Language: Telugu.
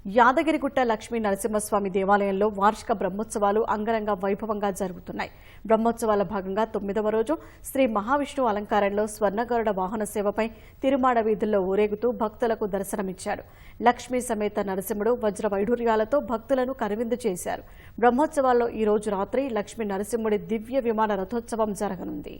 యాదగిరిగుట్ట లక్ష్మీ నరసింహస్వామి దేవాలయంలో వార్షిక బ్రహ్మోత్సవాలు అంగరంగ వైభవంగా జరుగుతున్నాయి. బ్రహ్మోత్సవాల భాగంగా 9వ రోజు శ్రీ మహావిష్ణువు అలంకారంలో స్వర్ణగరుడ వాహన సేవపై తిరుమాడ వీధుల్లో ఊరేగుతూ భక్తులకు దర్శనమిచ్చాడు. లక్ష్మీ సమేత నరసింహుడు వజ్ర వైఢూర్యాలతో భక్తులను కనువిందు చేశారు. బ్రహ్మోత్సవాల్లో ఈ రోజు రాత్రి లక్ష్మీ నరసింహుడి దివ్య విమాన రథోత్సవం జరగనుంది.